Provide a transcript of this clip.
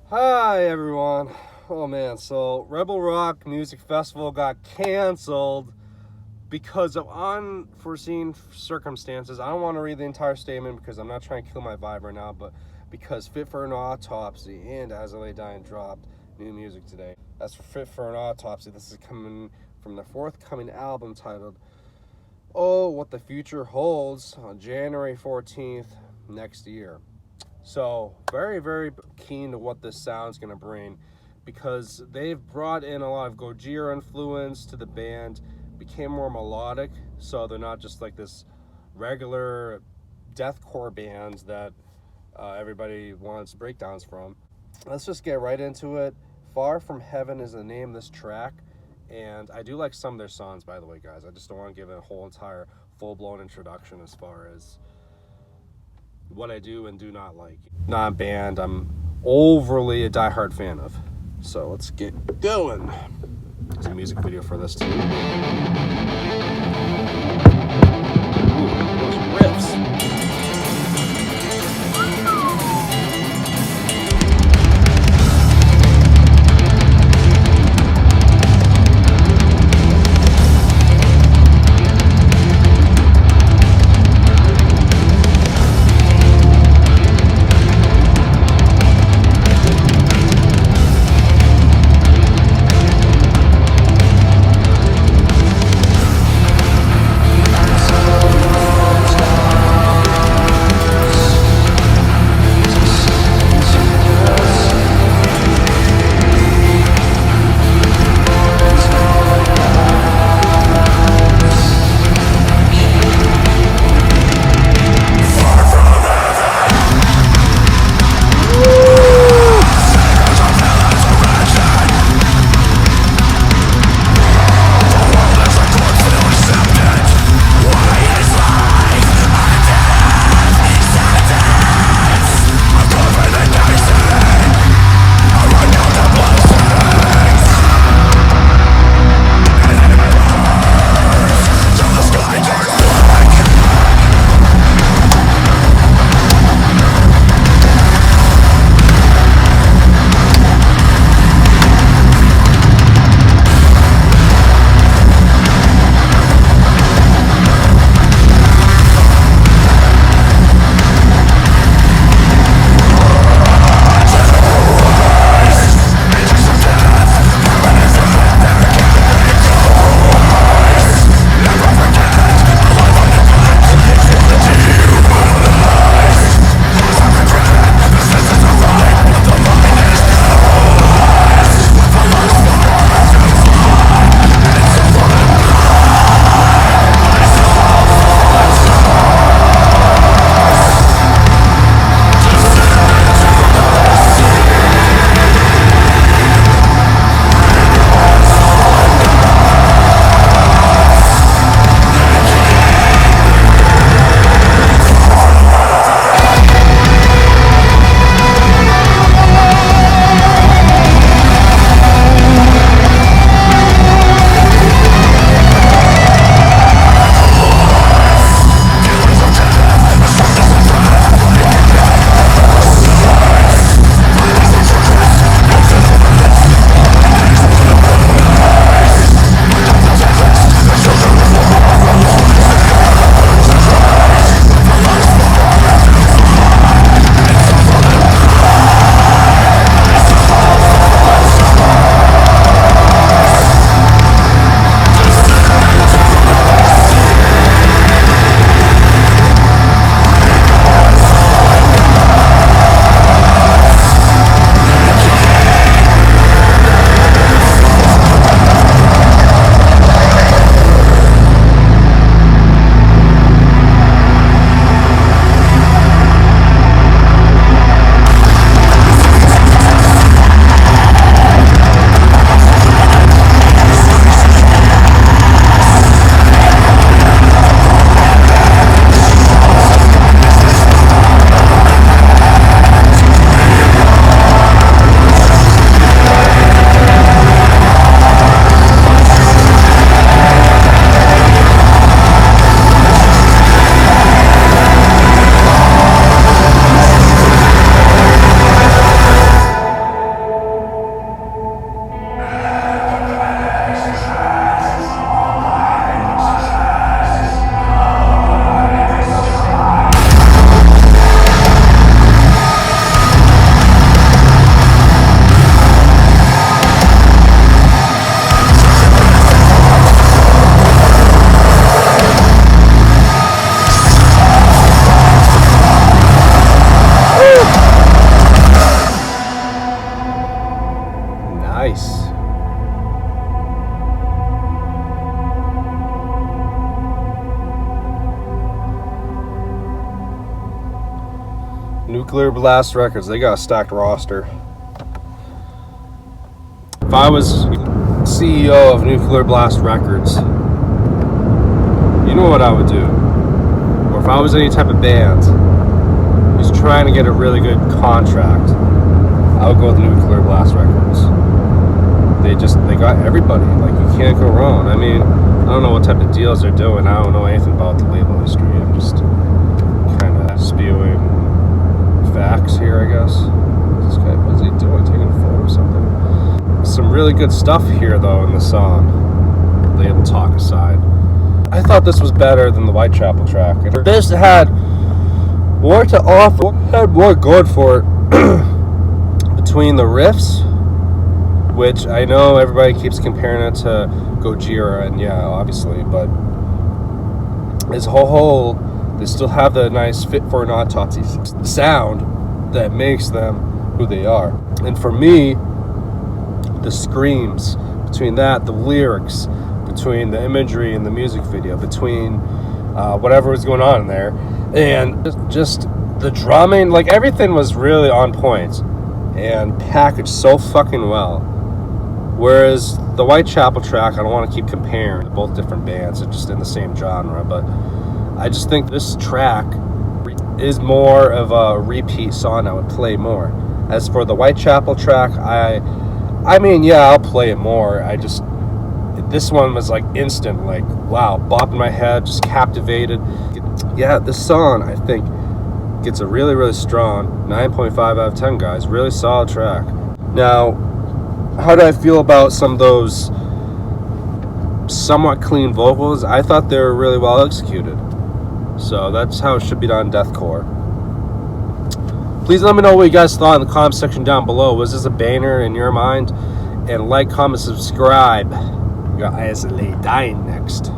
Hi everyone. Oh man, so Rebel Rock Music Festival got canceled because of unforeseen circumstances. I don't want to read the entire statement because I'm not trying to kill my vibe right now, but because Fit for an Autopsy and As I Lay Dying dropped new music today. As for Fit for an Autopsy, this is coming from their forthcoming album titled Oh, What the Future Holds on January 14th next year. So very, very keen to what this sound's gonna bring, because they've brought in a lot of Gojira influence to the band, became more melodic, so they're not just like this regular deathcore band that everybody wants breakdowns from. Let's just get right into it. Far From Heaven is the name of this track, and I do like some of their songs, by the way, guys. I just don't want to give it a whole entire full-blown introduction as far as what I do and do not like. Not a band I'm overly a diehard fan of. So let's get going. There's a music video for this too. Ooh, those riffs. Nuclear Blast Records, they got a stacked roster. If I was CEO of Nuclear Blast Records, you know what I would do? Or if I was any type of band who's trying to get a really good contract, I would go with Nuclear Blast Records. They got everybody. Like, you can't go wrong. I mean, I don't know what type of deals they're doing. I don't know anything about the label history. I'm just kind of spewing facts here, I guess. This guy, what is he doing? Taking a photo or something? Some really good stuff here, though, in the song. Label talk aside. I thought this was better than the Whitechapel track. This had more to offer, had more going for it between the riffs, which I know everybody keeps comparing it to Gojira, and yeah, obviously, but as a whole, they still have the nice fit for an Autopsy sound that makes them who they are. And for me, the screams between that, the lyrics, between the imagery and the music video, between whatever was going on in there, and just the drumming, like everything was really on point and packaged so fucking well. Whereas the Whitechapel track, I don't want to keep comparing both different bands, they're just in the same genre, but I just think this track is more of a repeat song I would play more. As for the Whitechapel track, I mean, yeah, I'll play it more. This one was like instant, like, wow, bopping my head, just captivated. Yeah, this song, I think, gets a really, really strong 9.5 out of 10, guys. Really solid track. Now, how do I feel about some of those somewhat clean vocals? I thought they were really well executed. So that's how it should be done in deathcore. Please let me know what you guys thought in the comment section down below. Was this a banger in your mind? And like, comment, subscribe. We got ISLA dying next.